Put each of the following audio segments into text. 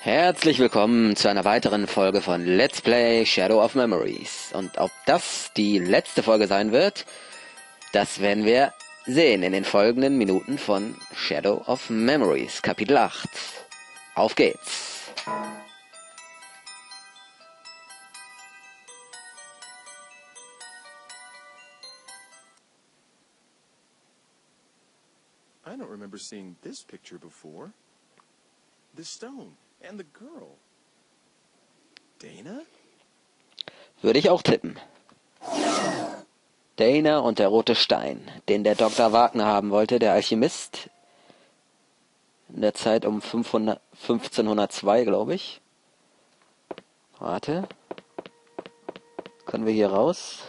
Herzlich willkommen zu einer weiteren Folge von Let's Play Shadow of Memories. Und ob das die letzte Folge sein wird, das werden wir sehen in den folgenden Minuten von Shadow of Memories, Kapitel 8. Auf geht's! I don't remember seeing this picture before. The stone and the girl. Dana? Würde ich auch tippen. Dana und der rote Stein, den der Dr. Wagner haben wollte, der Alchemist. In der Zeit um 1502, glaube ich. Warte. Können wir hier raus?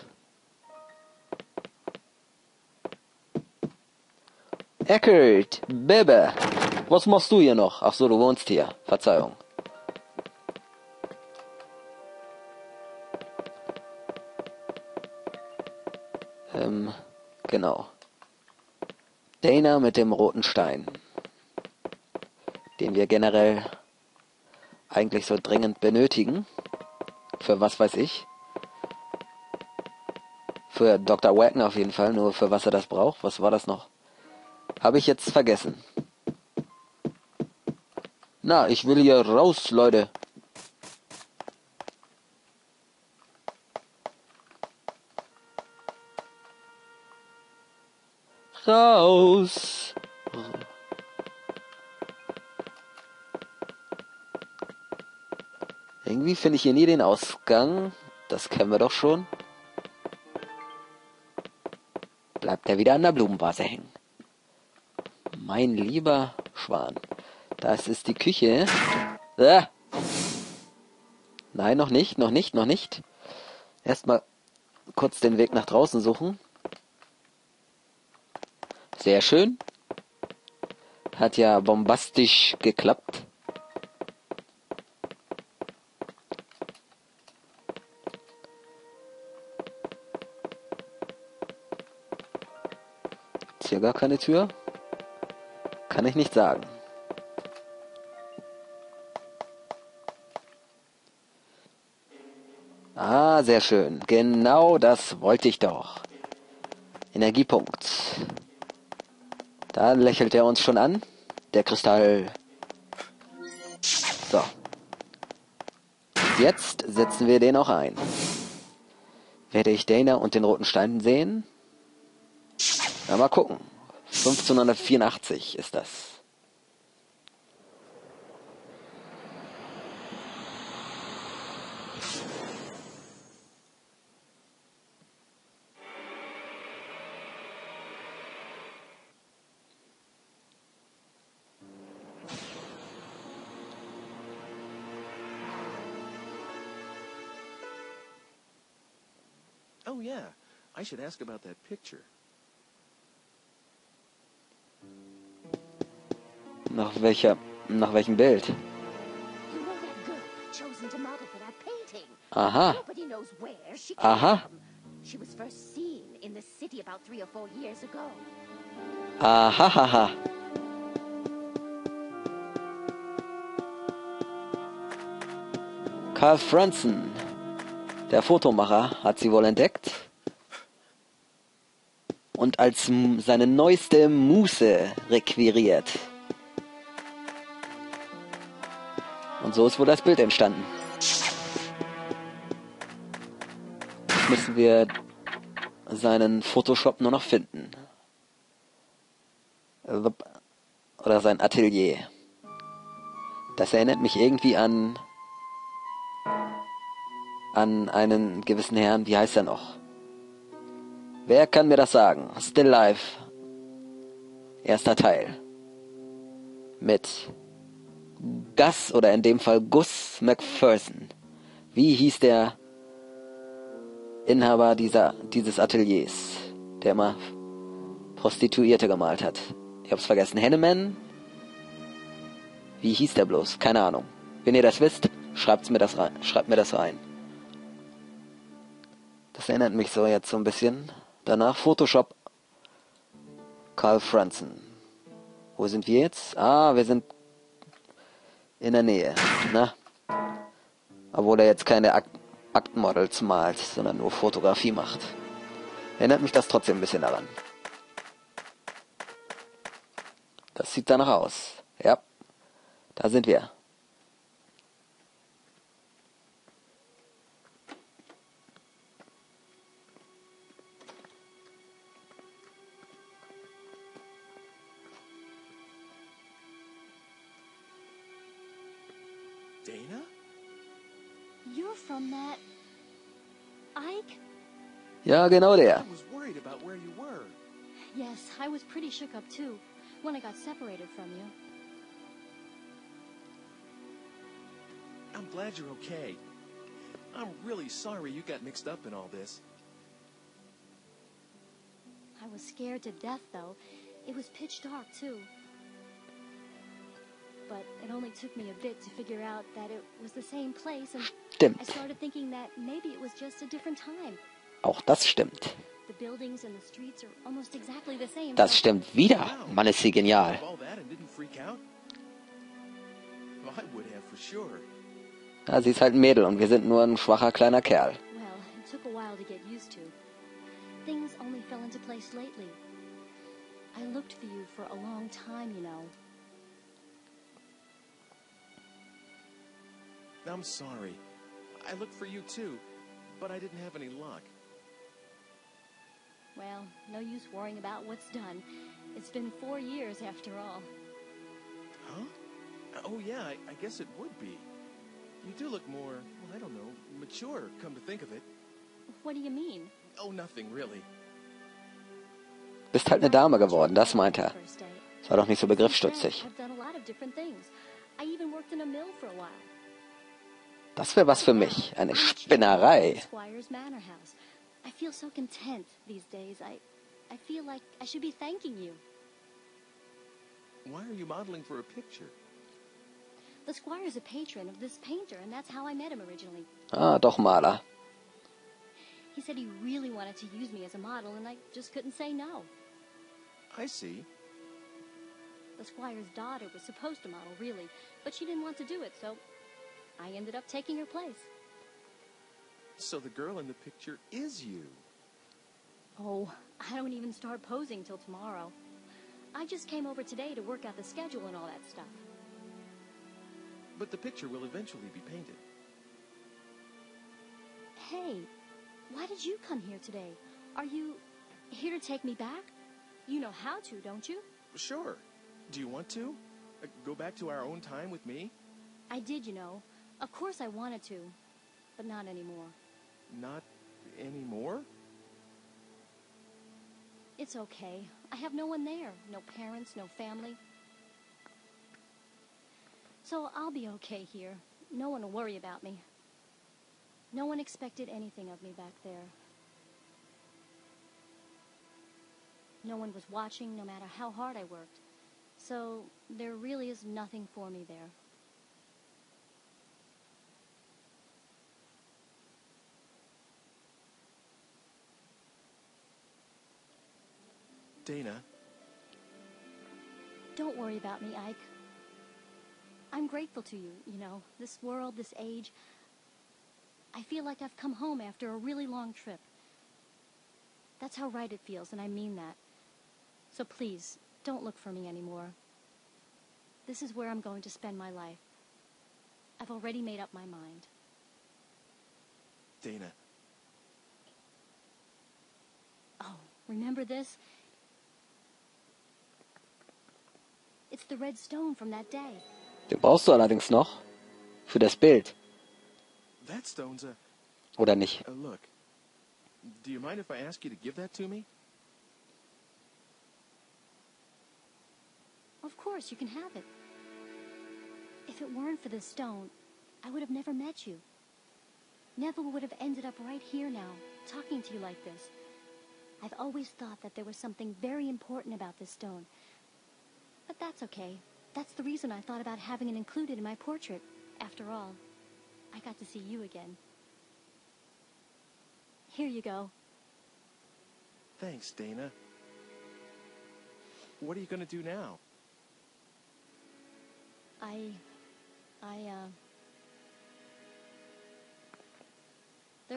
Eckert, Bebe, was machst du hier noch? Ach so, du wohnst hier. Verzeihung. Genau. Dana mit dem roten Stein, den wir generell eigentlich so dringend benötigen. Für was weiß ich. Für Dr. Wagner auf jeden Fall, nur für was er das braucht. Was war das noch? Habe ich jetzt vergessen. Na, ich will hier raus, Leute. Raus. Irgendwie finde ich hier nie den Ausgang. Das kennen wir doch schon. Bleibt er wieder an der Blumenvase hängen. Mein lieber Schwan. Das ist die Küche. Nein, noch nicht. Erstmal kurz den Weg nach draußen suchen. Sehr schön. Hat ja bombastisch geklappt. Ist hier gar keine Tür? Kann ich nicht sagen. Ah, sehr schön. Genau das wollte ich doch. Energiepunkt. Da lächelt er uns schon an. Der Kristall. So. Jetzt setzen wir den auch ein. Werde ich Dana und den roten Stein sehen? Na, mal gucken. 1584 ist das. Oh yeah, I should ask about that picture. Nach welchem Bild? You know that girl chosen to model for that painting? Aha. Nobody knows where she came Aha. from. She was first seen in the city about 3 or 4 years ago. Ahahaha. Carl Franzen, der Fotomacher, hat sie wohl entdeckt und als seine neueste Muse requiriert. Und so ist wohl das Bild entstanden. Jetzt müssen wir seinen Photoshop nur noch finden. Oder sein Atelier. Das erinnert mich irgendwie an einen gewissen Herrn. Wie heißt er noch? Wer kann mir das sagen? Still Life. Erster Teil. Mit Gus, oder in dem Fall Gus McPherson. Wie hieß der Inhaber dieses Ateliers, der immer Prostituierte gemalt hat? Ich hab's vergessen. Henneman? Wie hieß der bloß? Keine Ahnung. Wenn ihr das wisst, schreibt mir das rein. Das erinnert mich so jetzt so ein bisschen. Danach Photoshop Carl Franzen. Wo sind wir jetzt? Ah, wir sind in der Nähe, ne? Obwohl er jetzt keine Aktmodels malt, sondern nur Fotografie macht. Erinnert mich das trotzdem ein bisschen daran. Das sieht danach aus. Ja, da sind wir. Dana? You're from that... Ike? Ja, genau der. I was worried about where you were. Yes, I was pretty shook up too when I got separated from you. I'm glad you're okay. I'm really sorry you got mixed up in all this. I was scared to death, though. It was pitch dark, too. But it only took me a bit to figure out that it was the same place, and Stimmt. I started thinking that maybe it was just a different time. Auch das stimmt. The buildings and the streets are almost exactly the same. Das so stimmt wieder. Mann, ist sie genial. All that and didn't freak out? Well, I would have for sure. Ja, sie ist halt ein Mädel und wir sind nur ein schwacher kleiner Kerl. Well, it took a while to get used to. Things only fell into place lately. I looked for you for a long time, you know. I'm sorry. I looked for you too, but I didn't have any luck. Well, no use worrying about what's done. It's been 4 years after all. Huh? Oh yeah, I guess it would be. You do look more, well, I don't know, mature, come to think of it. What do you mean? Oh, nothing really. Bist halt eine Dame geworden, das meint er. Sei doch nicht so begriffsstutzig. I've done a lot of different things. I even worked in a mill for a while. Das wäre was für mich. Eine Spinnerei. Squire's Manor House. I feel so content these days. I feel like I should be thanking you. Why are you modeling for a picture? The Squire's a patron of this painter, and that's how I met him originally. Ah, doch Maler. He said he really wanted to use me as a model, and I just couldn't say no. I see. The Squire's daughter was supposed to model, really, but she didn't want to do it, so I ended up taking her place. So the girl in the picture is you. Oh, I don't even start posing till tomorrow. I just came over today to work out the schedule and all that stuff. But the picture will eventually be painted. Hey, why did you come here today? Are you here to take me back? You know how to, don't you? Sure. Do you want to? Go back to our own time with me? I did, you know. Of course I wanted to, but not anymore. Not anymore? It's okay. I have no one there. No parents, no family. So I'll be okay here. No one will worry about me. No one expected anything of me back there. No one was watching, no matter how hard I worked. So there really is nothing for me there. Dana. Don't worry about me, Ike. I'm grateful to you, you know, this world, this age. I feel like I've come home after a really long trip. That's how right it feels, and I mean that. So please, don't look for me anymore. This is where I'm going to spend my life. I've already made up my mind. Dana. Oh, remember this? It's the red stone from that day. Den brauchst du allerdings noch. Für das Bild. That stone's a... Oder nicht? Look. Do you mind if I ask you to give that to me? Of course, you can have it. If it weren't for this stone, I would have never met you. Never would have ended up right here now, talking to you like this. I've always thought that there was something very important about this stone. But that's okay. That's the reason I thought about having it included in my portrait. After all, I got to see you again. Here you go. Thanks, Dana. What are you going to do now?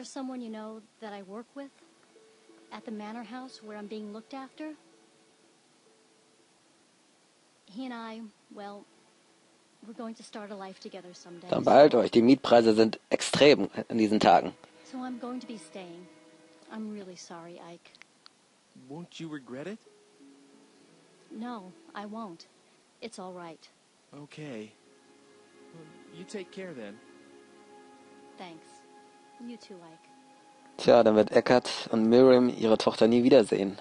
there someone you know that I work with at the manor house where I'm being looked after? He and I, well, we're going to start a life together someday. Dann beeilt euch, die Mietpreise sind extrem in diesen Tagen. So I'm going to be staying. I'm really sorry, Ike. Won't you regret it? No, I won't. It's all right. Okay. Well, you take care then. Thanks. You too, Ike. Tja, dann wird Eckart und Miriam ihre Tochter nie wiedersehen.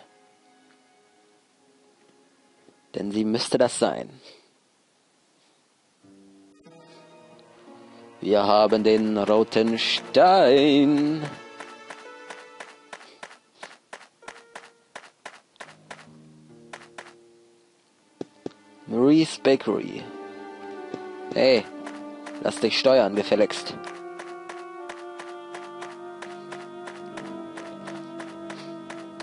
Denn sie müsste das sein. Wir haben den roten Stein. Marie's Bakery. Hey, lass dich steuern, gefälligst.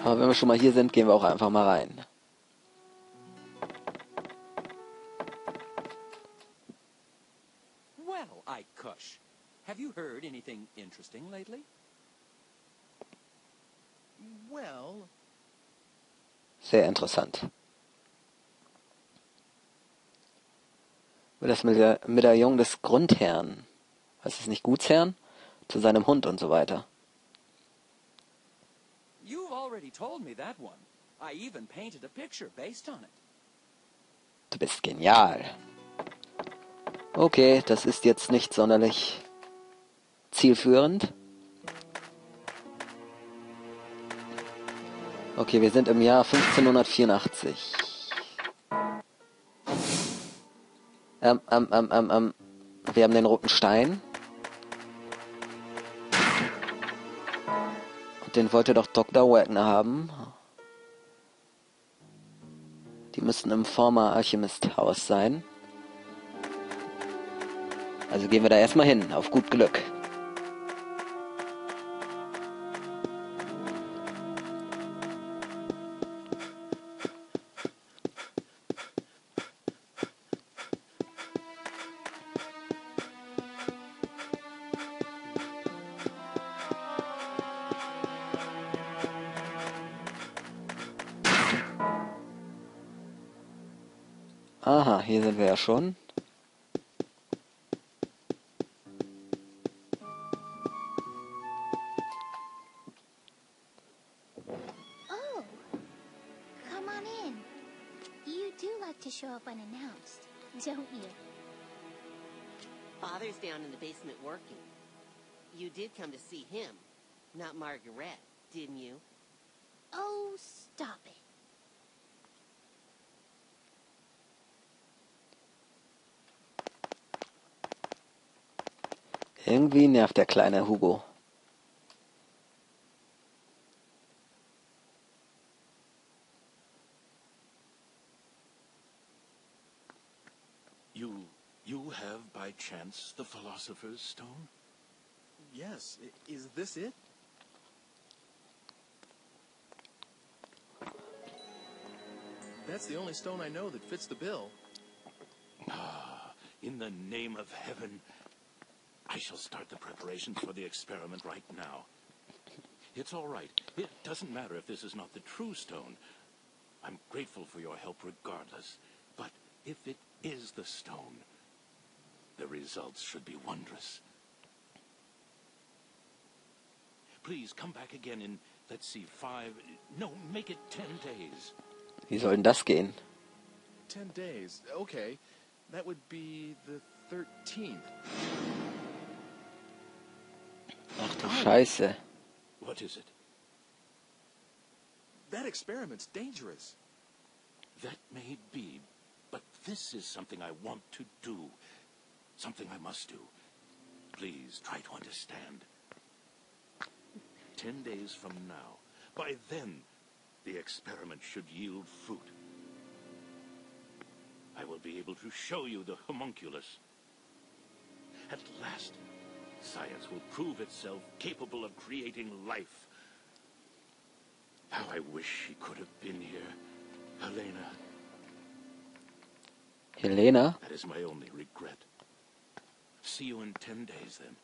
Aber wenn wir schon mal hier sind, gehen wir auch einfach mal rein. Well, Ike Cush, have you heard anything interesting lately? Well, Sehr interessant. Wird das Medaillon des Grundherrn, was ist nicht Gutsherrn, zu seinem Hund und so weiter. You've already told me that one. I even painted a picture based on it. Du bist genial. Okay, das ist jetzt nicht sonderlich zielführend. Okay, wir sind im Jahr 1584. Wir haben den roten Stein. Und den wollte doch Dr. Wagner haben. Die müssten im Former Alchemist Haus sein. Also gehen wir da erstmal hin, auf gut Glück. Aha, hier sind wir ja schon. Oh, come on in. You do like to show up unannounced, don't you? Father's down in the basement working. You did come to see him, not Margaret, didn't you? Oh, stop it. Irgendwie nervt der kleine Hugo. You have by chance the Philosopher's Stone? yes. Is this it? That's the only stone I know that fits the bill. In the name of heaven, I shall start the preparations for the experiment right now. It's all right. It doesn't matter if this is not the true stone. I'm grateful for your help regardless. But if it is the stone, the results should be wondrous. Please come back again in, let's see, make it 10 days. Wie soll denn das gehen? 10 days. Okay. That would be the 13th. Ach du Scheiße. What is it? That experiment's dangerous. That may be, but this is something I want to do. Something I must do. Please try to understand. 10 days from now, by then, the experiment should yield fruit. I will be able to show you the homunculus. At last, science will prove itself capable of creating life. How I wish she could have been here, Helena. Helena? That is my only regret. See you in 10 days, then.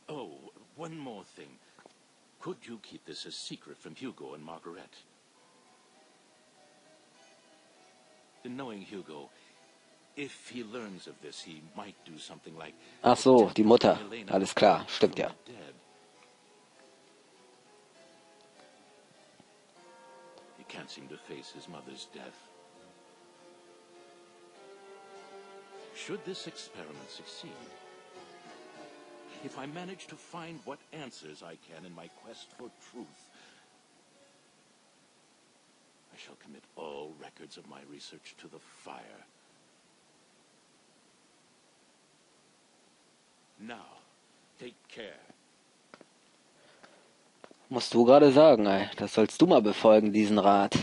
Oh, one more thing. Could you keep this a secret from Hugo and Margaret? Knowing Hugo, if he learns of this, he might do something like... Ach so, die Mutter. Alles klar, stimmt ja. He can't seem to face his mother's death. Should this experiment succeed, if I manage to find what answers I can in my quest for truth, I shall commit all records of my research to the fire. Now, take care. Musst du gerade sagen, ey. Das sollst du mal befolgen, diesen Rat.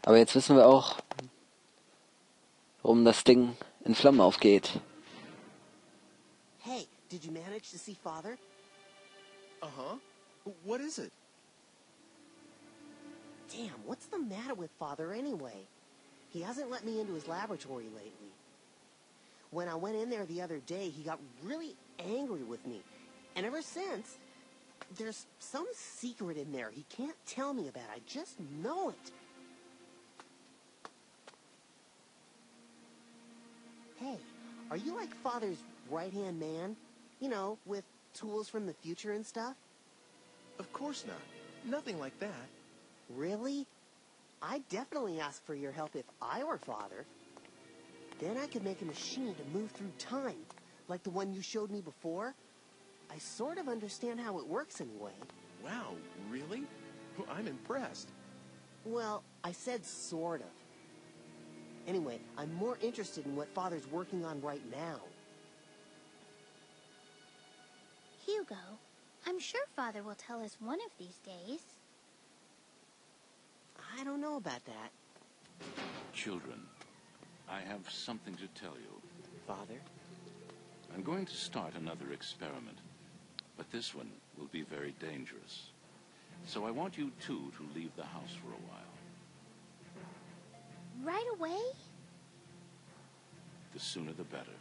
Aber jetzt wissen wir auch, warum das Ding in Flammen aufgeht. Hey, did you manage to see Father? Uh-huh. What is it? Damn, what's the matter with Father anyway? He hasn't let me into his laboratory lately. When I went in there the other day, he got really angry with me. And ever since, there's some secret in there he can't tell me about. I just know it. Hey, are you like Father's right-hand man? You know, with tools from the future and stuff? Of course not. Nothing like that. Really? I'd definitely ask for your help if I were Father. Then I could make a machine to move through time, like the one you showed me before. I sort of understand how it works anyway. Wow, really? I'm impressed. Well, I said sort of. Anyway, I'm more interested in what Father's working on right now. Hugo, I'm sure Father will tell us one of these days. I don't know about that. Children, I have something to tell you. Father? I'm going to start another experiment, but this one will be very dangerous. So I want you two to leave the house for a while. Right away? The sooner the better.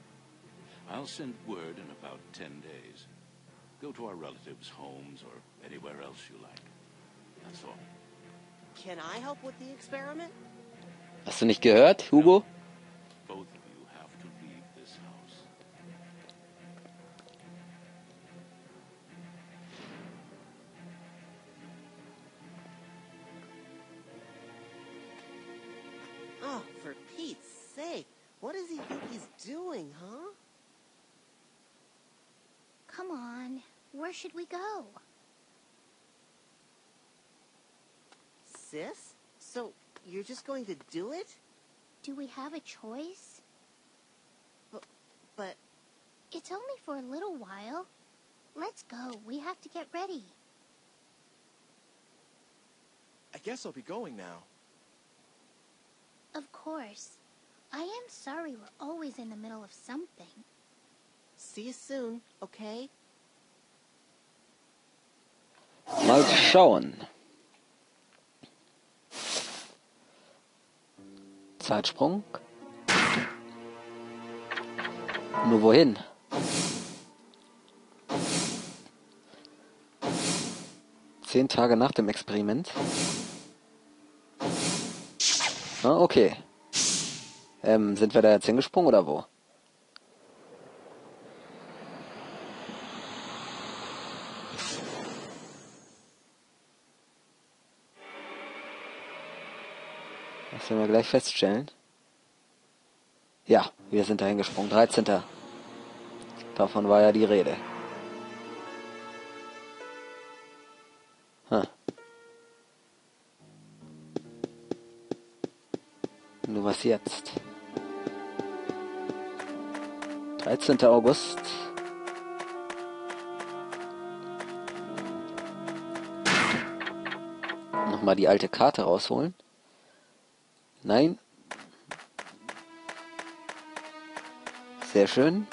I'll send word in about 10 days. Go to our relatives' homes or anywhere else you like. That's all. Can I help with the experiment? Hast du nicht gehört, Hugo? Both of you have to leave this house. Oh, for Pete's sake. What does he think he's doing, huh? Come on. Where should we go? Sis? So, you're just going to do it? Do we have a choice? But... It's only for a little while. Let's go. We have to get ready. I guess I'll be going now. Of course. I am sorry we're always in the middle of something. See you soon, okay? Mal schauen. Zeitsprung. Nur wohin? Zehn Tage nach dem Experiment. Ah, okay. Sind wir da jetzt hingesprungen oder wo? Das werden wir gleich feststellen. Ja, wir sind da hingesprungen. 13. Davon war ja die Rede. Nur was jetzt? 13. August. Nochmal die alte Karte rausholen. Nein. Sehr schön.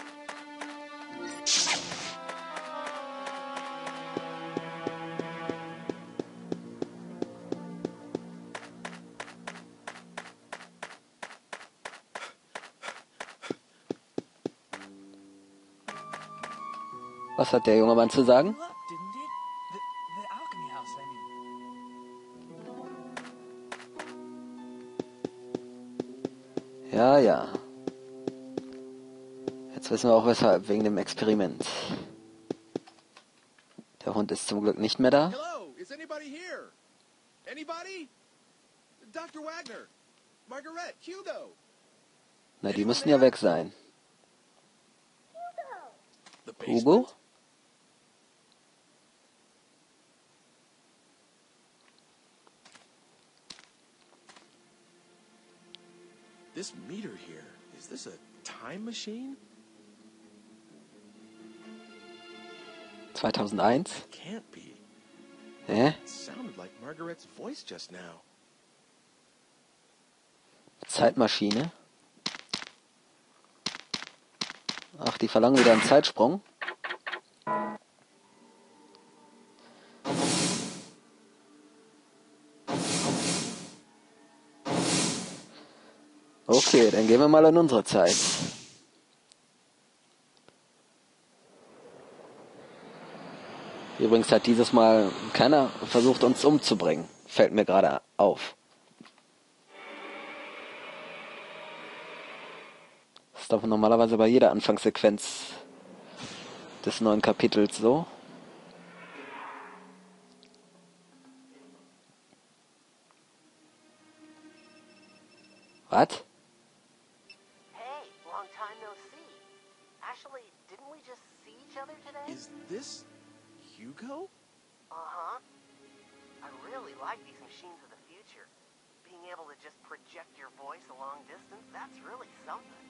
Was hat der junge Mann zu sagen? Blew up, didn't it? The alchemy house, I mean. Ja, ja. Jetzt wissen wir auch weshalb, wegen dem Experiment. Der Hund ist zum Glück nicht mehr da. Hello, is anybody here? Anybody? Dr. Wagner, Margaret, Hugo. Na, die müssen ja weg sein. The Hugo? basement? This meter here, is this a time machine? 2001? Can't be. Hä? It sounded like Margaret's voice just now. Zeitmaschine? Ach, die verlangen wieder einen Zeitsprung. Okay, dann gehen wir mal in unsere Zeit. Übrigens hat dieses Mal keiner versucht, uns umzubringen. Fällt mir gerade auf. Das ist doch normalerweise bei jeder Anfangssequenz des neuen Kapitels so. Was? Hey, long time no see. Actually, didn't we just see each other today? Is this Hugo? Uh-huh. I really like these machines of the future. Being able to just project your voice a long distance, that's really something.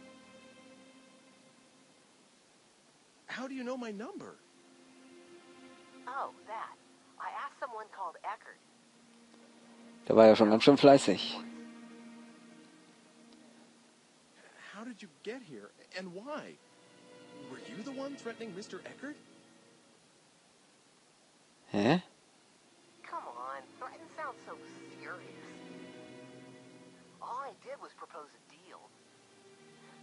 How do you know my number? Oh, that. I asked someone called Eckert. Der war ja schon ganz schön fleißig. How did you get here, and why? Were you the one threatening Mr. Eckert? Hä? Come on, threaten sounds so serious. All I did was propose a deal.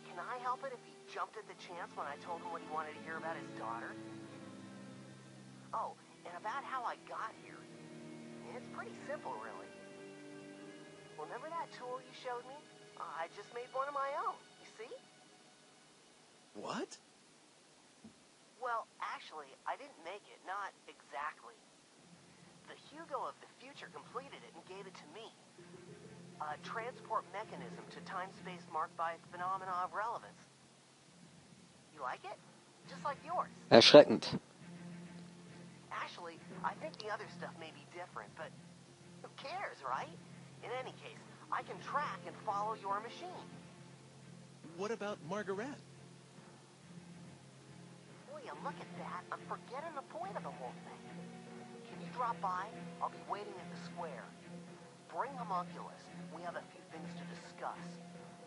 Can I help it if he jumped at the chance when I told him what he wanted to hear about his daughter? Oh, and about how I got here. It's pretty simple, really. Remember that tool you showed me? I just made one of my own, you see? What? Well, actually, I didn't make it, not exactly. The Hugo of the future completed it and gave it to me. A transport mechanism to time-space marked by phenomena of relevance. You like it? Just like yours. Erschreckend. Actually, I think the other stuff may be different, but who cares, right? In any case, I can track and follow your machine. What about Margaret? Will you look at that? I'm forgetting the point of the whole thing. Can you drop by? I'll be waiting at the square. Bring homunculus. We have a few things to discuss.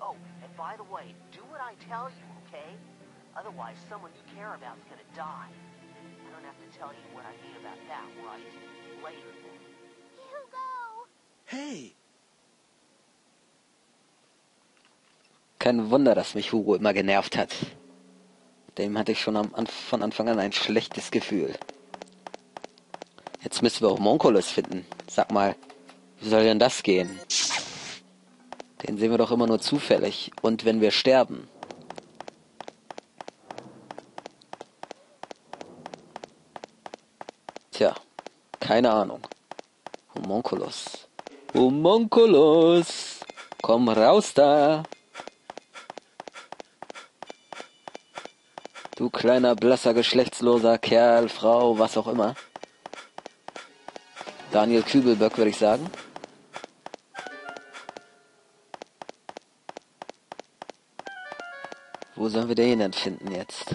Oh, and by the way, do what I tell you, okay? Otherwise, someone you care about's gonna die. I don't have to tell you what I mean about that, right? Later, then. Hugo! Hey! Kein Wunder, dass mich Hugo immer genervt hat. Dem hatte ich schon von Anfang an ein schlechtes Gefühl. Jetzt müssen wir Homunculus finden. Sag mal, wie soll denn das gehen? Den sehen wir doch immer nur zufällig. Und wenn wir sterben. Tja, keine Ahnung. Homunculus. Homunculus! Komm raus da! Du kleiner, blasser, geschlechtsloser Kerl, Frau, was auch immer. Daniel Kübelböck, würde ich sagen. Wo sollen wir den denn finden jetzt?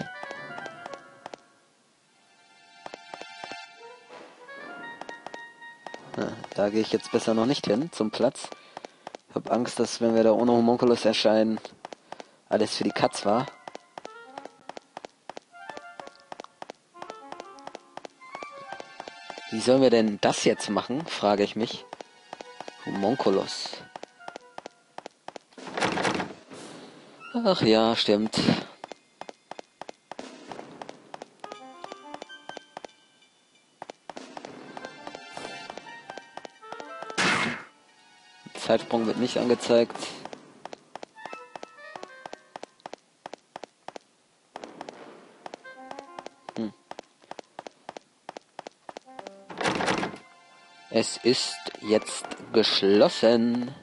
Da gehe ich jetzt besser noch nicht hin, zum Platz. Ich habe Angst, dass, wenn wir da ohne Homunculus erscheinen, alles für die Katz war. Wie sollen wir denn das jetzt machen, frage ich mich. Homunculus. Ach ja, stimmt. Zeitsprung wird nicht angezeigt. Es ist jetzt geschlossen.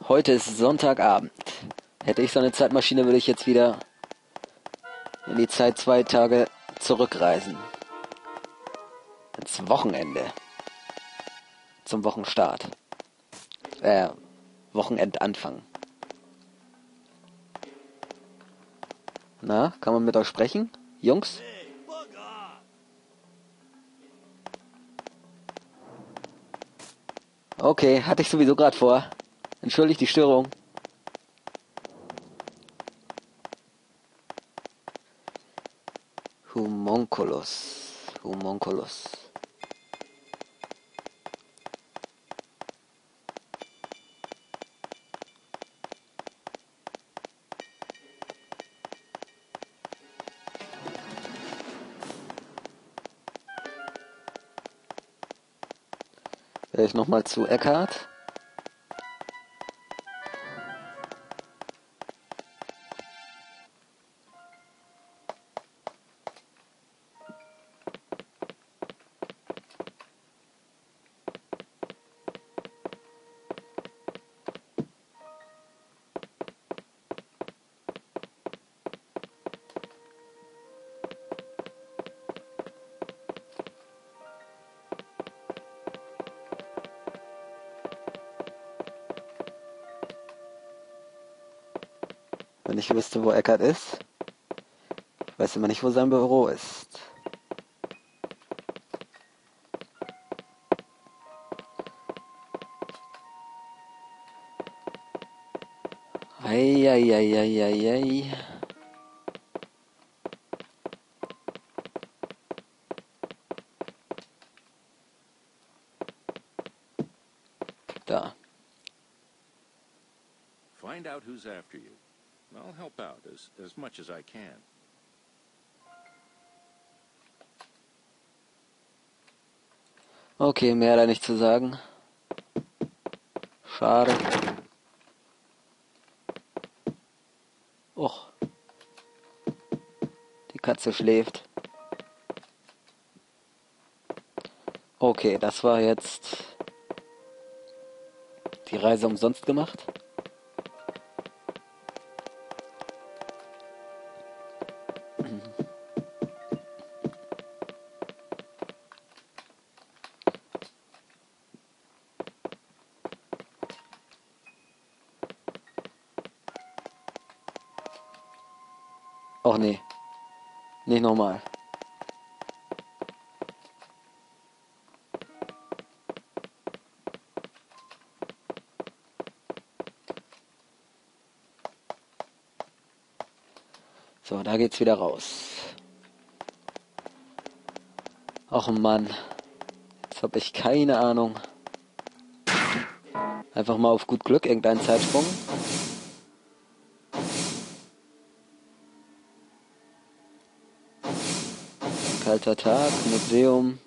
Heute ist Sonntagabend. Hätte ich so eine Zeitmaschine, würde ich jetzt wieder in die Zeit 2 Tage zurückreisen. Ins Wochenende. Zum Wochenstart. Wochenendanfang. Na, kann man mit euch sprechen? Jungs? Okay, hatte ich sowieso gerade vor. Entschuldigt die Störung. Homunculus. Ich nochmal zu Eckhart. Wenn ich wüsste, wo Eckhart ist. Ich weiß immer nicht, wo sein Büro ist. Eieieiei. Da. Find out who's after you. I'll help out as much as I can. Okay, mehr da nicht zu sagen. Schade. Och. Die Katze schläft. Okay, das war jetzt die Reise umsonst gemacht. Och nee. Nicht nochmal. So, da geht's wieder raus. Och Mann. Jetzt habe ich keine Ahnung. Einfach mal auf gut Glück irgendeinen Zeitsprung. Kalter Tag, Museum.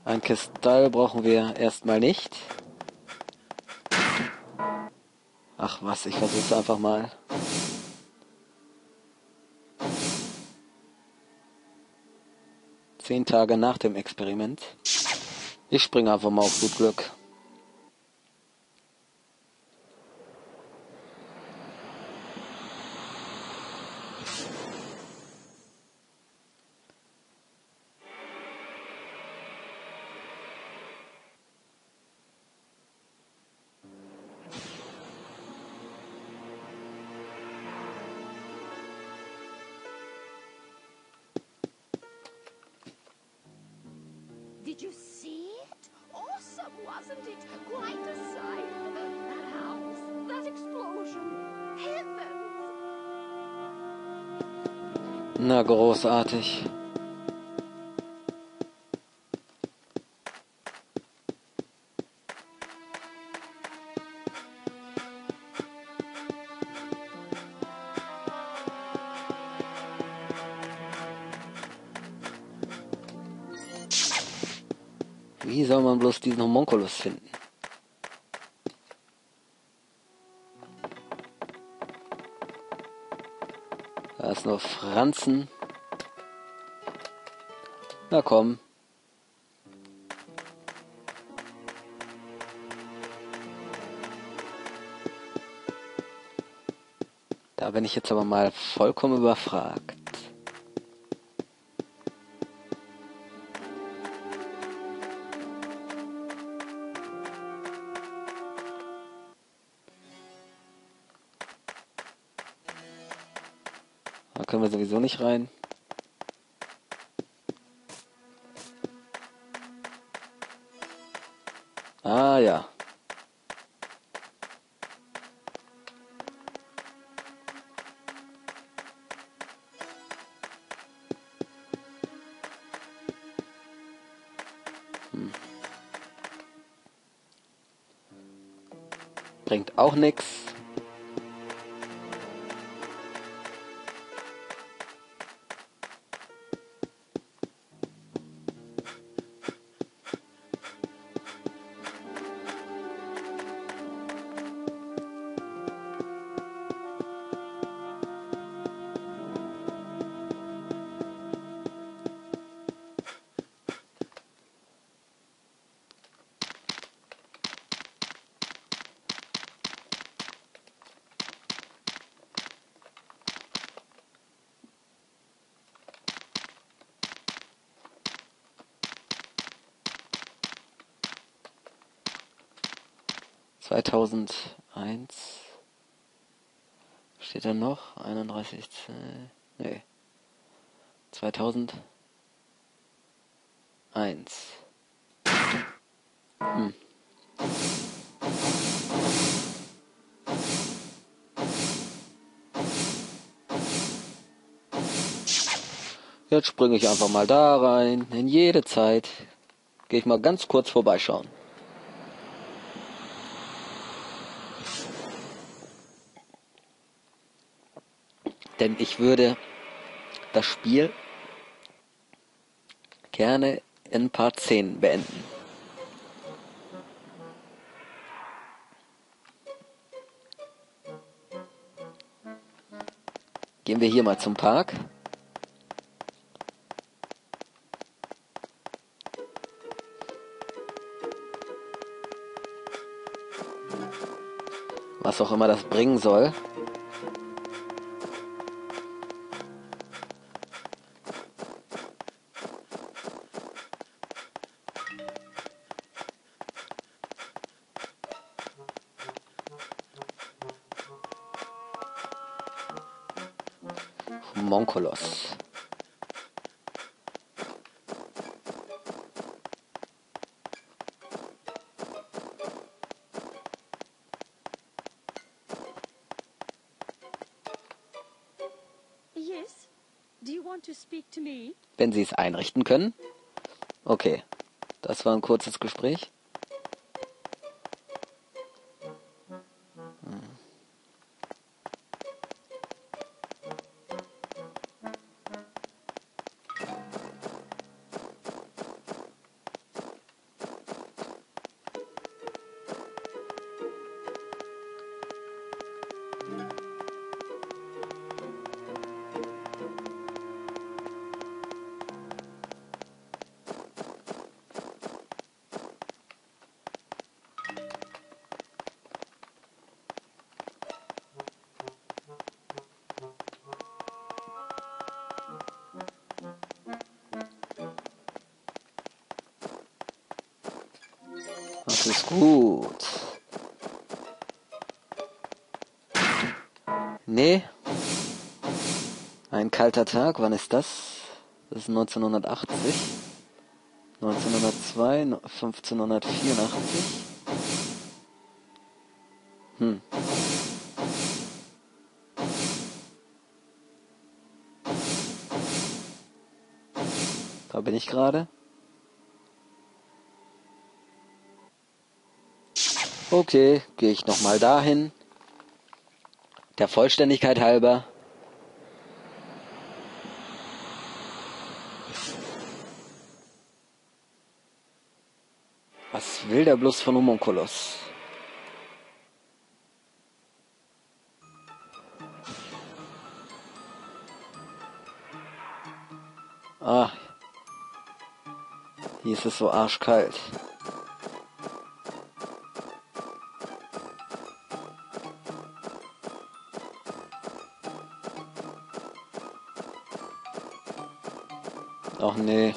Ein Kristall brauchen wir erstmal nicht. Ach was, ich versuch's einfach mal. Zehn Tage nach dem Experiment. Ich springe einfach mal auf gut Glück. Did you see it? Awesome, wasn't it? Quite a sight. That house, that explosion. Na, großartig. Wie soll man bloß diesen Homunculus finden? Da ist nur Franzen. Na komm. Da bin ich jetzt aber mal vollkommen überfragt. Da können wir sowieso nicht rein. Ah ja. Bringt auch nichts. ...2001... Steht da noch? 31... Nee. 2001. Jetzt springe ich einfach mal da rein. In jede Zeit. Gehe ich mal ganz kurz vorbeischauen. Denn ich würde das Spiel gerne in Part 10 beenden. Gehen wir hier mal zum Park. Was auch immer das bringen soll. Homunculus. Yes. Do you want to speak to me? Wenn Sie es einrichten können. Okay, das war ein kurzes Gespräch. Das ist gut. Nee. Ein kalter Tag, wann ist das? Das ist 1980. 1902, 1584. Da bin ich gerade. Okay, gehe ich nochmal dahin. Der Vollständigkeit halber. Was will der bloß von Homunculus? Ah, hier ist es so arschkalt. Ach nee.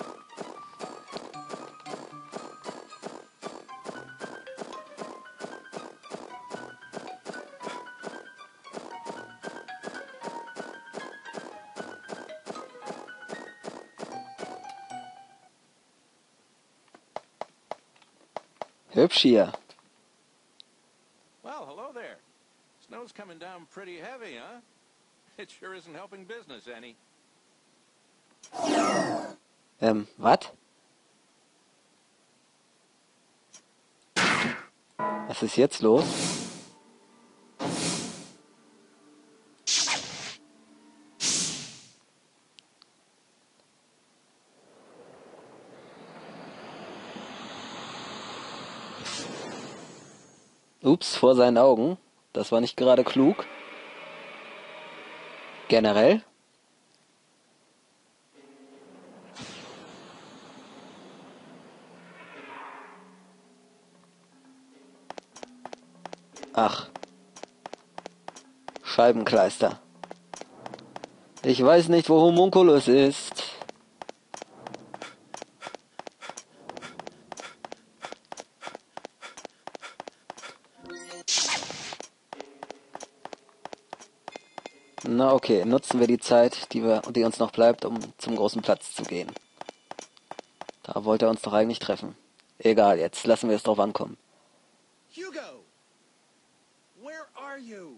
Hübsch hier. Well, hello there. Snow's coming down pretty heavy, huh? It sure isn't helping business any. Was? Was ist jetzt los? Ups, vor seinen Augen. Das war nicht gerade klug. Generell. Ach. Scheibenkleister. Ich weiß nicht, wo Homunculus ist. Na okay, nutzen wir die Zeit, die uns noch bleibt, um zum großen Platz zu gehen. Da wollte er uns doch eigentlich treffen. Egal, jetzt lassen wir es drauf ankommen. Hugo! Where are you?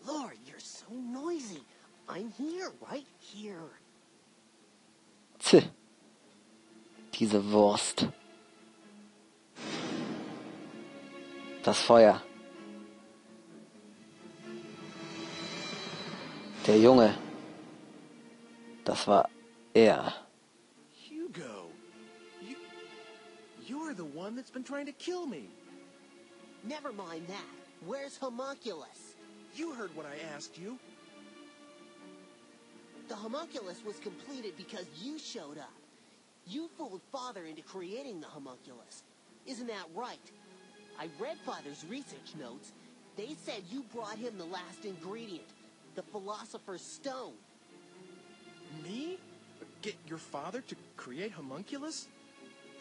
Lord, you're so noisy. I'm here, right here. Tch. Diese Wurst. Das Feuer. Der Junge. Das war er. Hugo! You're the one that's been trying to kill me. Never mind that. Where's Homunculus? You heard what I asked you. The Homunculus was completed because you showed up. You fooled Father into creating the Homunculus. Isn't that right? I read Father's research notes. They said you brought him the last ingredient, the Philosopher's Stone. Me? Get your father to create homunculus?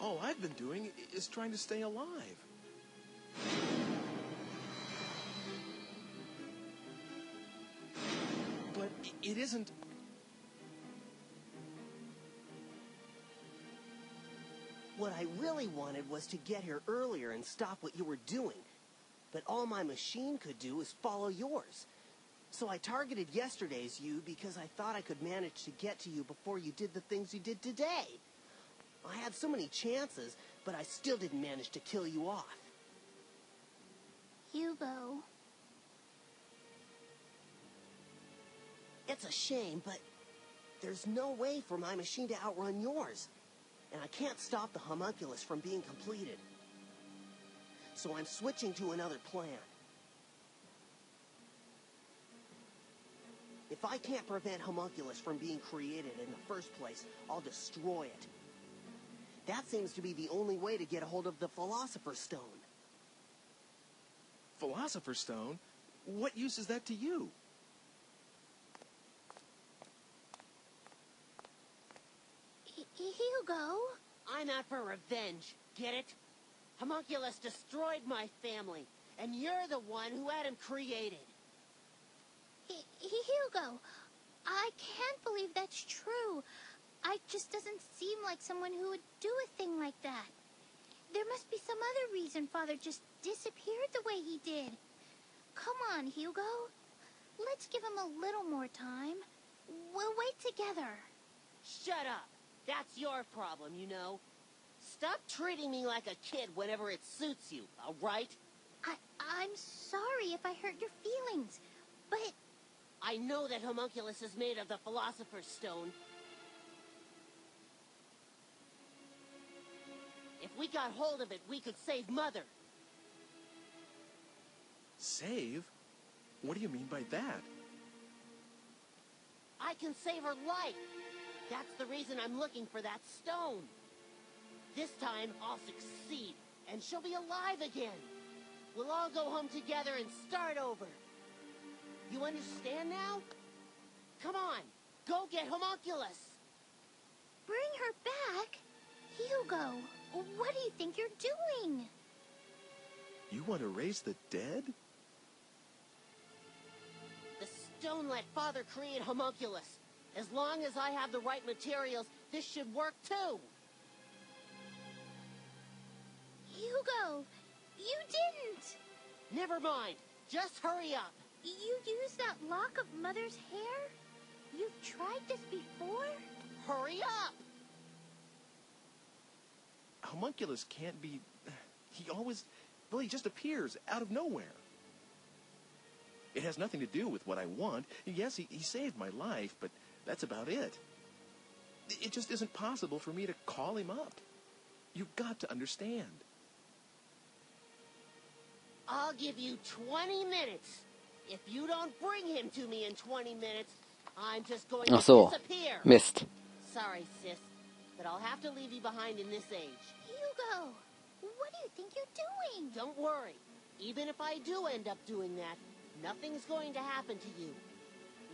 All I've been doing is trying to stay alive. But it isn't... What I really wanted was to get here earlier and stop what you were doing. But all my machine could do was follow yours. So I targeted yesterday's you because I thought I could manage to get to you before you did the things you did today. I had so many chances, but I still didn't manage to kill you off. Hugo. It's a shame, but there's no way for my machine to outrun yours. And I can't stop the homunculus from being completed. So I'm switching to another plan. If I can't prevent homunculus from being created in the first place, I'll destroy it. That seems to be the only way to get a hold of the Philosopher's Stone. Philosopher's Stone? What use is that to you? Hugo? I'm out for revenge. Get it? Homunculus destroyed my family, and you're the one who had him created. Hugo, I can't believe that's true. I just doesn't seem like someone who would do a thing like that. There must be some other reason Father just disappeared the way he did. Come on, Hugo. Let's give him a little more time. We'll wait together. Shut up. That's your problem, you know. Stop treating me like a kid whenever it suits you, all right? I'm sorry if I hurt your feelings, but... I know that homunculus is made of the Philosopher's Stone. If we got hold of it, we could save Mother. Save? What do you mean by that? I can save her life. That's the reason I'm looking for that stone. This time, I'll succeed, and she'll be alive again. We'll all go home together and start over. You understand now? Come on, go get homunculus. Bring her back? Hugo, what do you think you're doing? You want to raise the dead? The stone let Father create homunculus. As long as I have the right materials, this should work too. Hugo, you didn't. Never mind. Just hurry up. You used that lock of Mother's hair? You've tried this before? Hurry up! Homunculus can't be... He always... Well, he just appears out of nowhere. It has nothing to do with what I want. Yes, he saved my life, but that's about it. It just isn't possible for me to call him up. You've got to understand. I'll give you 20 minutes. If you don't bring him to me in 20 minutes, I'm just going to disappear. Mist. Sorry, sis, but I'll have to leave you behind in this age. Hugo, what do you think you're doing? Don't worry. Even if I do end up doing that, nothing's going to happen to you.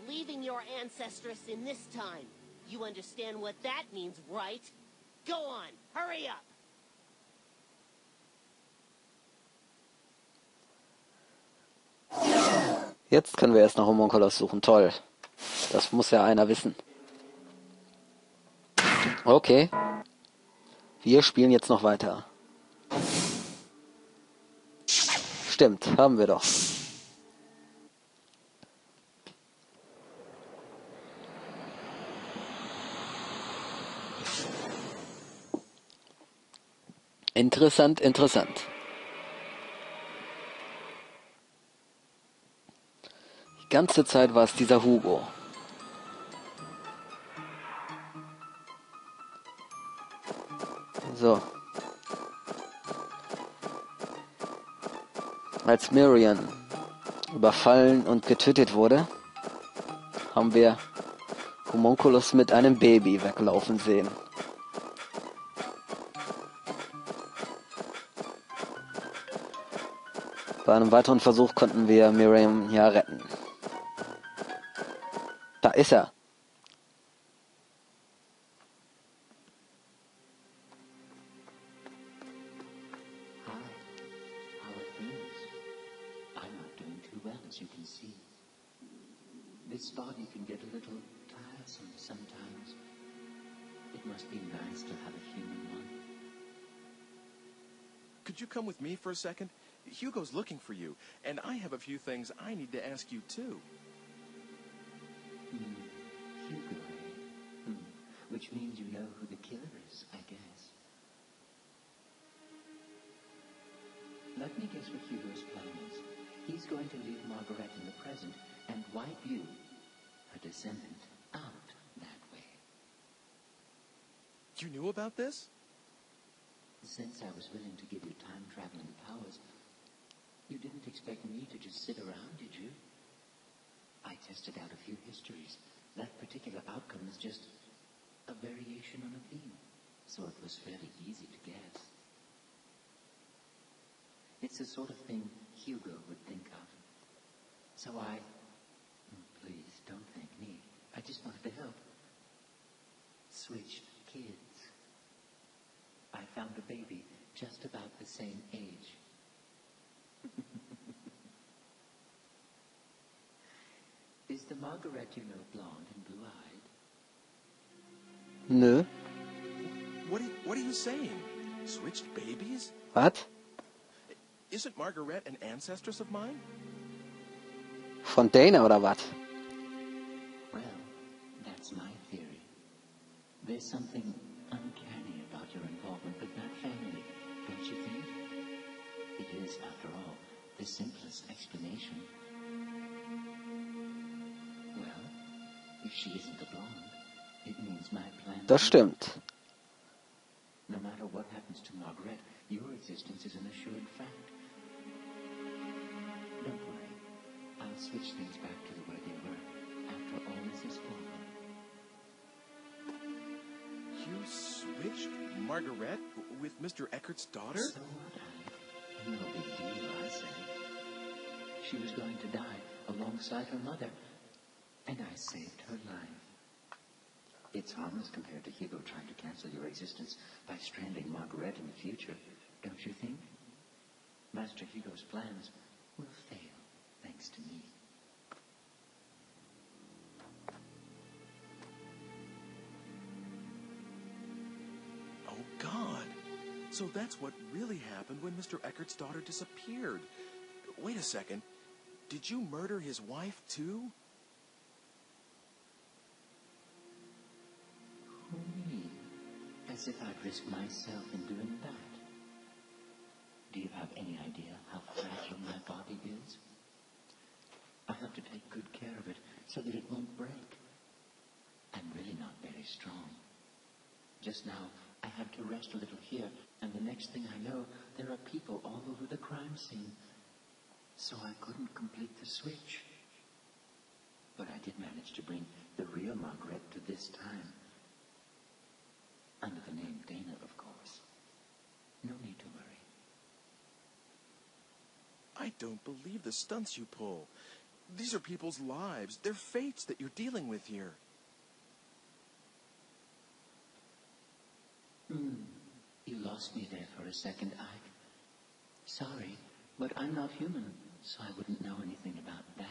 Leaving your ancestress in this time. You understand what that means, right? Go on, hurry up! Jetzt können wir erst nach Homunculus suchen. Toll. Das muss ja einer wissen. Okay. Wir spielen jetzt noch weiter. Stimmt, haben wir doch. Interessant, interessant. Die ganze Zeit war es dieser Hugo. So. Als Miriam überfallen und getötet wurde, haben wir Homunculus mit einem Baby weglaufen sehen. Bei einem weiteren Versuch konnten wir Miriam ja retten. Da ist er. This body can get a little tiresome sometimes. It must be nice to have a human one. Could you come with me for a second? Hugo's looking for you, and I have a few things I need to ask you too. Hugo, eh? Which means you know who the killer is, I guess. Let me guess what Hugo's plan is. He's going to leave Margaret in the present and wipe you, a descendant, out that way. You knew about this? Since I was willing to give you time-traveling powers, you didn't expect me to just sit around, did you? I tested out a few histories. That particular outcome is just a variation on a theme, so it was fairly easy to guess. It's the sort of thing Hugo would think of. So please don't thank me. I just wanted to help. Switched kids. I found a baby just about the same age. Is the Margaret you know blonde and blue-eyed? Nö. What are you saying? Switched babies? Was? Isn't Margaret an ancestress of mine? Von Dana oder was? Well, that's my theory. There's something uncanny about your involvement with that family, don't you think? It is, after all, the simplest explanation. Well, if she isn't the blonde, it means my plan... Das stimmt. No matter what happens to Margaret, your existence is an assured fact. Don't worry. I'll switch things back to the way they were after all this is over. You switched Margaret with Mr. Eckert's daughter? So what, Alec? No big deal, I say. She was going to die alongside her mother, and I saved her life. It's harmless compared to Hugo trying to cancel your existence by stranding Margaret in the future, don't you think? Master Hugo's plans will fail, thanks to me. Oh, God. So that's what really happened when Mr. Eckert's daughter disappeared. Wait a second. Did you murder his wife, too? Me? As if I'd risk myself in doing that. Do you have any idea how fragile my body is? I have to take good care of it so that it won't break. I'm really not very strong. Just now, I had to rest a little here, and the next thing I know, there are people all over the crime scene. So I couldn't complete the switch. But I did manage to bring the real Margaret to this time. Under the name Dana, of course. No need to worry. I don't believe the stunts you pull. These are people's lives. They're fates that you're dealing with here. You lost me there for a second, Ike. Sorry, but I'm not human, so I wouldn't know anything about that.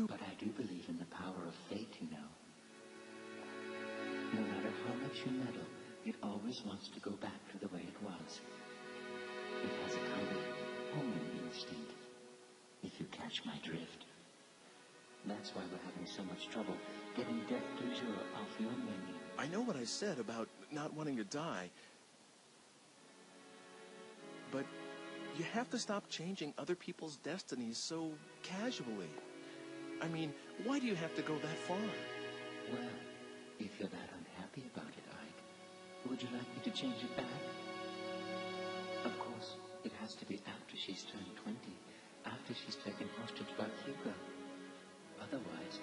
But I do believe in the power of fate, you know. No matter how much you meddle, it always wants to go back to the way it was. It has a kind of homing instinct, if you catch my drift. That's why we're having so much trouble getting Death du jour off your menu. I know what I said about not wanting to die. But you have to stop changing other people's destinies so casually. I mean, why do you have to go that far? Well, if you're that unhappy about it, Ike, would you like me to change it back? Of course, it has to be after she's turned 20, after she's taken hostage by Hugo. Otherwise,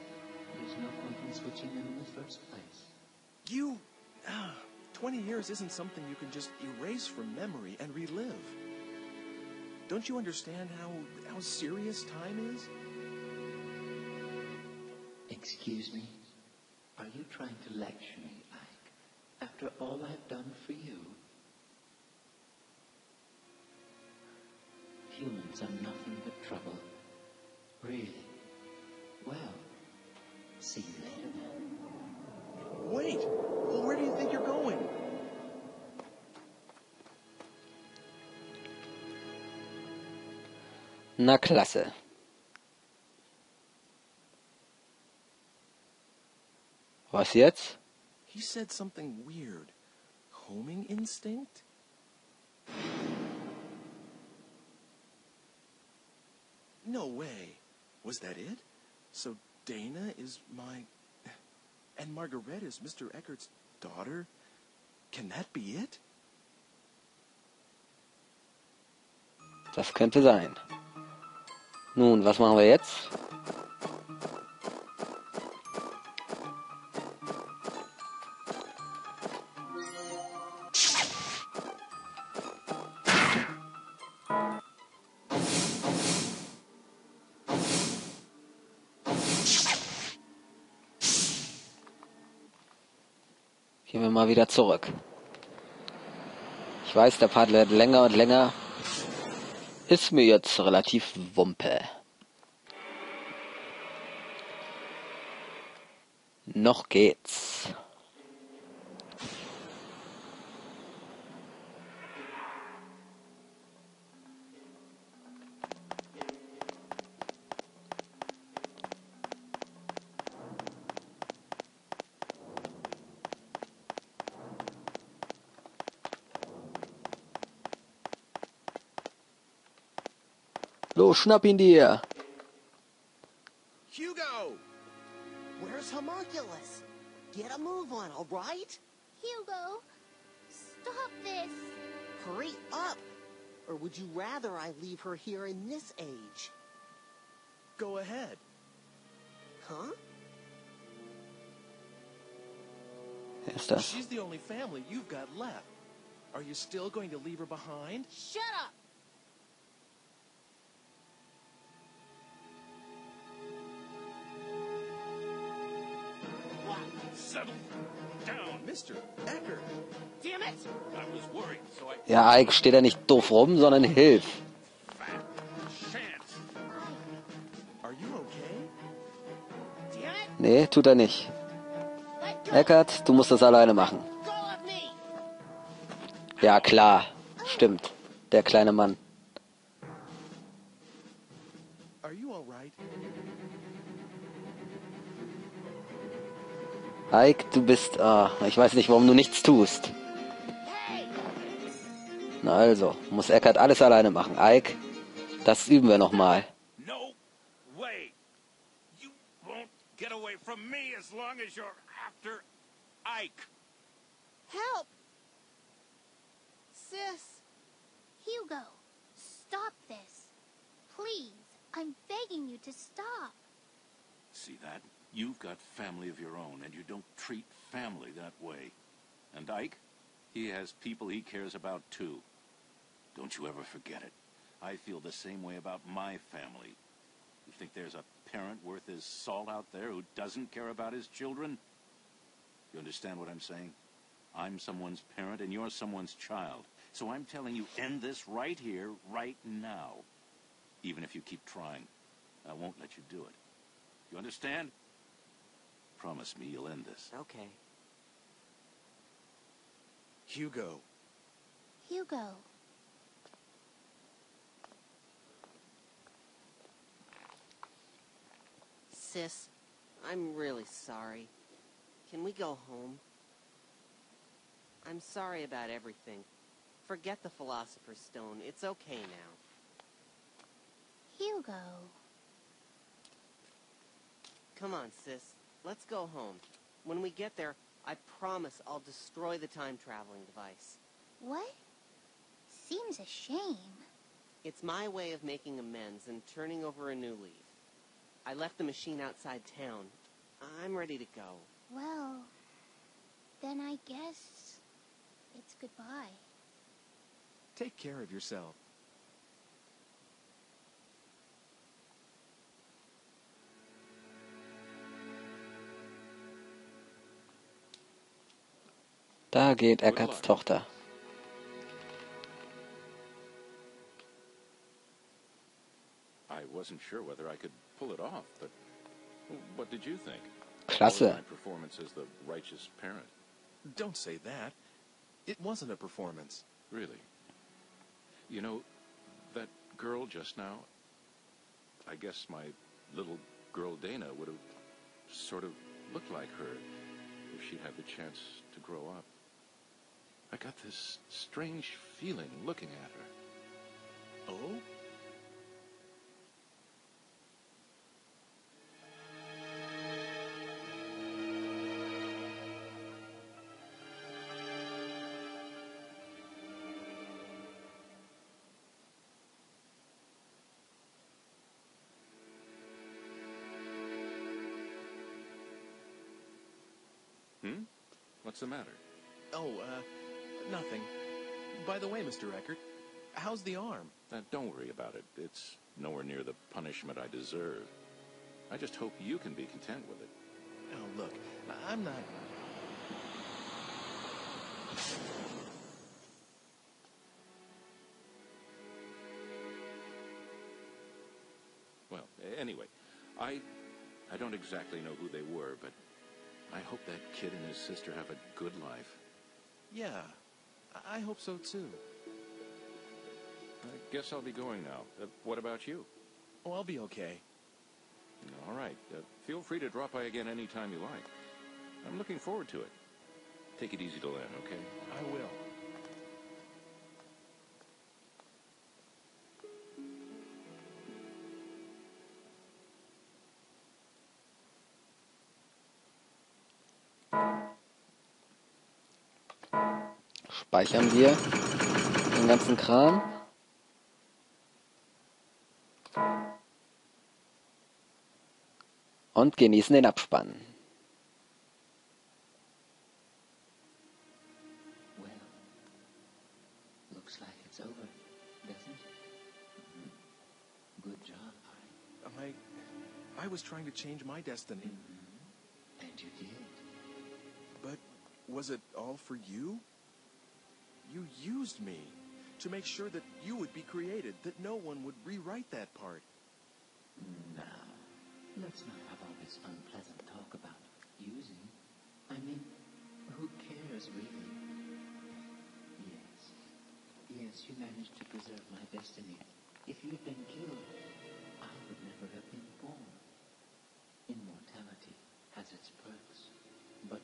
there's no point in switching them in the first place. 20 years isn't something you can just erase from memory and relive. Don't you understand how serious time is? Excuse me? Are you trying to lecture me, Ike? After all I've done for you? Humans are nothing but trouble. Really? Well, see you later then. Wait! Where do you think you're going? Na klasse. Was jetzt? He said something weird. Homing instinct? No way. Was that it? So Dana is my... And Margaret is Mr. Eckert's daughter? Can that be it? Das könnte sein. Nun, was machen wir jetzt? Gehen wir mal wieder zurück. Ich weiß, der Part wird länger und länger. Ist mir jetzt relativ wumpe. Noch geht's. Los, schnapp ihn dir. Hugo! Where's Homunculus? Get a move on, all right? Hugo, stop this. Hurry up! Or would you rather I leave her here in this age? Go ahead. Huh? Wer ist das? She's the only family you've got left. Are you still going to leave her behind? Shut up. Settle down. Mr. Eckert! Damn it! I was worried, so I Ja, Ike steht da nicht doof rum, sondern hilft. fat chance. Are you okay? Damn it! Nee, tut er nicht. Let go! Eckert, du musst das alleine machen. Go of me! Ja, klar. Stimmt. Der kleine Mann. Are you all right? Ike, du bist... ich weiß nicht, warum du nichts tust. Na also, muss Eckert alles alleine machen. Ike, das üben wir nochmal. No way. You won't get away from me as long as you're after Ike. Help! Sis! Hugo, stop this. Please, I'm begging you to stop. See that? You've got family of your own, and you don't treat family that way. And Ike, he has people he cares about too. Don't you ever forget it. I feel the same way about my family. You think there's a parent worth his salt out there who doesn't care about his children? You understand what I'm saying? I'm someone's parent, and you're someone's child. So I'm telling you, end this right here, right now. Even if you keep trying, I won't let you do it. You understand? Promise me you'll end this. Okay. Hugo. Hugo. Sis, I'm really sorry. Can we go home? I'm sorry about everything. Forget the Philosopher's Stone. It's okay now. Hugo. Come on, sis. Let's go home. When we get there, I promise I'll destroy the time-traveling device. What? Seems a shame. It's my way of making amends and turning over a new leaf. I left the machine outside town. I'm ready to go. Well, then I guess it's goodbye. Take care of yourself. Da geht Eckerts Tochter. I wasn't sure whether I could pull it off, but what did you think? Klasse. My performance as the righteous parent. Don't say that. It wasn't a performance. Really? You know, that girl just now, I guess my little girl Dana would have sort of looked like her if she'd had the chance to grow up. I got this strange feeling looking at her. Oh? What's the matter? Oh, nothing. By the way, Mr. Eckert, how's the arm? Don't worry about it. It's nowhere near the punishment I deserve. I just hope you can be content with it. Oh, look, I'm not... Well, anyway, I don't exactly know who they were, but I hope that kid and his sister have a good life. Yeah, I hope so, too. I guess I'll be going now. What about you? Oh, I'll be okay. All right. Feel free to drop by again any time you like. I'm looking forward to it. Take it easy till then, okay? I will. Speichern wir den ganzen Kram. Und genießen den Abspann. Well, looks like it's over, doesn't it? Good job, Harry. I was trying to change my destiny. And you did. But was it all for you? You used me to make sure that you would be created, that no one would rewrite that part. Now, let's not have all this unpleasant talk about using. I mean, who cares, really? Yes, you managed to preserve my destiny. If you'd been killed, I would never have been born. Immortality has its perks, but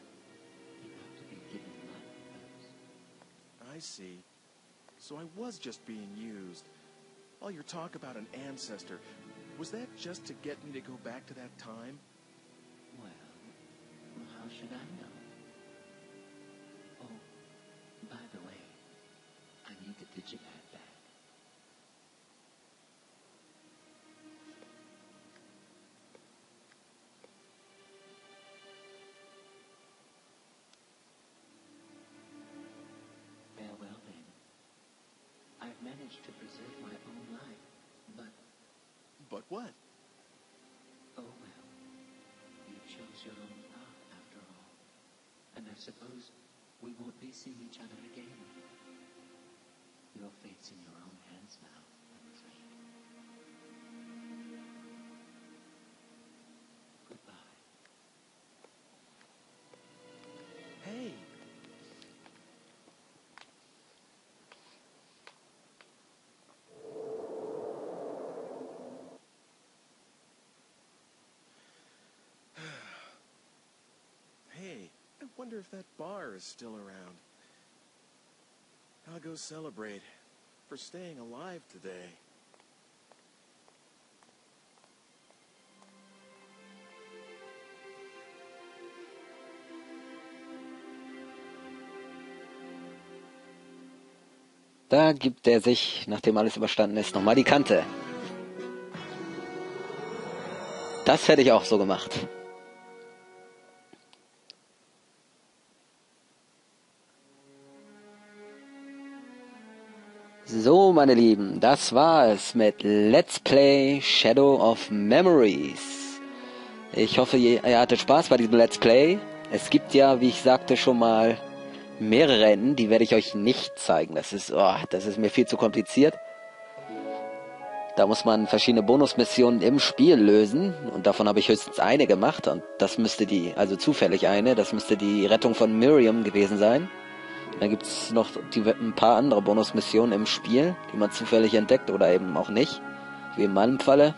you have to be given life first. I see. So I was just being used. All your talk about an ancestor, was that just to get me to go back to that time? Well, how should I know? Oh, by the way, I need the digipad back. Farewell, then. I've managed to preserve my own life, but... But what? Oh, well. You chose your own path, after all. And I suppose we won't be seeing each other again. Your fate's in your own hands now, I'm afraid. Goodbye. Hey! Hey, I wonder if that bar is still around. I'll go celebrate for staying alive today. Da gibt er sich, nachdem alles überstanden ist, nochmal die Kante. Das hätte ich auch so gemacht. So, meine Lieben, das war es mit Let's Play Shadow of Memories. Ich hoffe, ihr hattet Spaß bei diesem Let's Play. Es gibt ja, wie ich sagte, schon mal mehrere Enden, die werde ich euch nicht zeigen. Das ist mir viel zu kompliziert. Da muss man verschiedene Bonusmissionen im Spiel lösen und davon habe ich höchstens eine gemacht und das müsste zufällig eine, das müsste die Rettung von Miriam gewesen sein. Dann gibt es noch ein paar andere Bonusmissionen im Spiel, die man zufällig entdeckt oder eben auch nicht, wie in meinem Falle.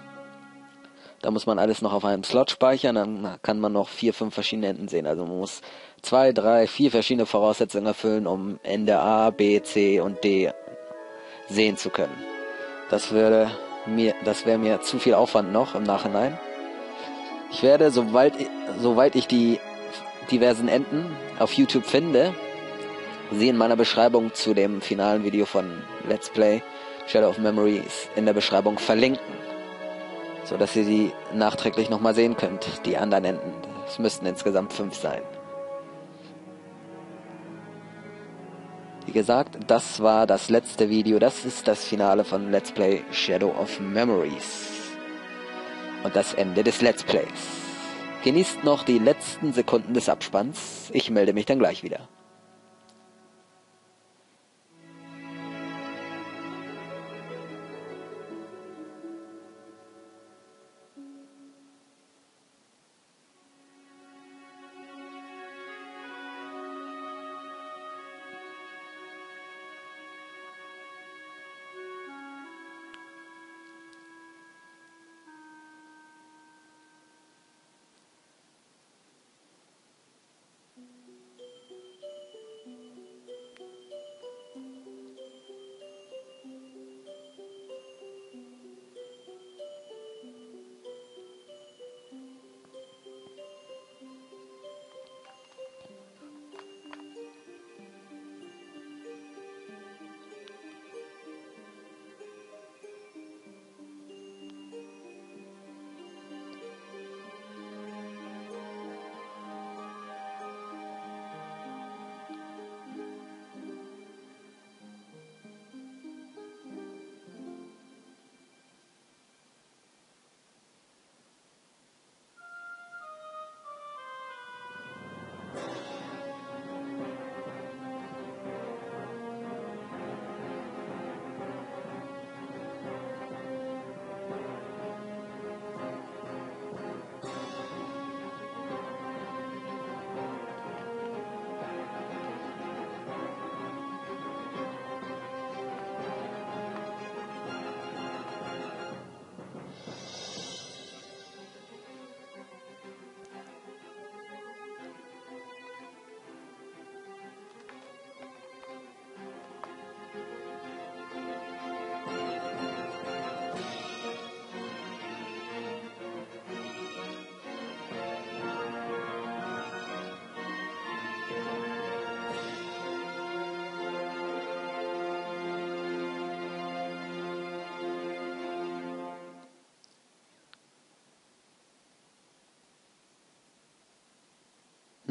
Da muss man alles noch auf einem Slot speichern, dann kann man noch 4, 5 verschiedene Enden sehen. Also man muss 2, 3, 4 verschiedene Voraussetzungen erfüllen, um Ende A, B, C und D sehen zu können. Das wäre mir zu viel Aufwand noch im Nachhinein. Ich werde, soweit ich die diversen Enden auf YouTube finde, sie in meiner Beschreibung zu dem finalen Video von Let's Play Shadow of Memories in der Beschreibung verlinken, so dass ihr sie nachträglich nochmal sehen könnt, die anderen Enden. Es müssten insgesamt 5 sein. Wie gesagt, das war das letzte Video, das ist das Finale von Let's Play Shadow of Memories. Und das Ende des Let's Plays. Genießt noch die letzten Sekunden des Abspanns, ich melde mich dann gleich wieder.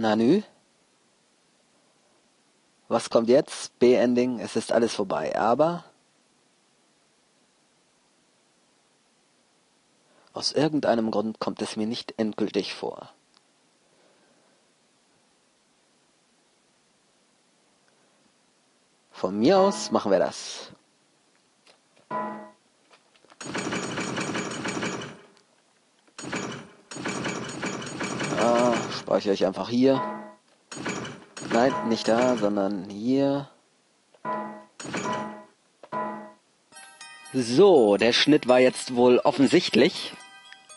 Nanu. Was kommt jetzt? B-Ending, es ist alles vorbei, aber aus irgendeinem Grund kommt es mir nicht endgültig vor. Von mir aus machen wir das. Speichere ich einfach hier. Nein, nicht da, sondern hier. So, der Schnitt war jetzt wohl offensichtlich,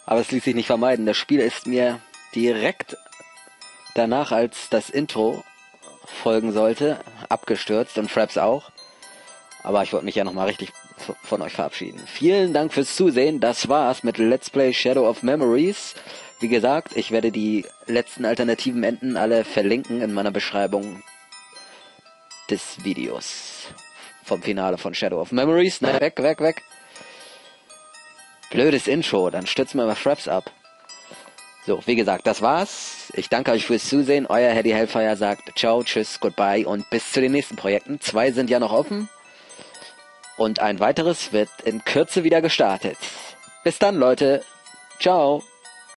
aber es ließ sich nicht vermeiden. Das Spiel ist mir direkt danach, als das Intro folgen sollte, abgestürzt und Fraps auch. Aber ich wollte mich ja nochmal richtig von euch verabschieden. Vielen Dank fürs Zusehen. Das war's mit Let's Play Shadow of Memories. Wie gesagt, ich werde die letzten alternativen Enden alle verlinken in meiner Beschreibung des Videos vom Finale von Shadow of Memories. Nein, weg. Blödes Intro, dann stürzen wir mal Fraps ab. So, wie gesagt, das war's. Ich danke euch fürs Zusehen. Euer Hedy Hellfire sagt ciao, tschüss, goodbye und bis zu den nächsten Projekten. 2 sind ja noch offen. Und ein weiteres wird in Kürze wieder gestartet. Bis dann, Leute. Ciao.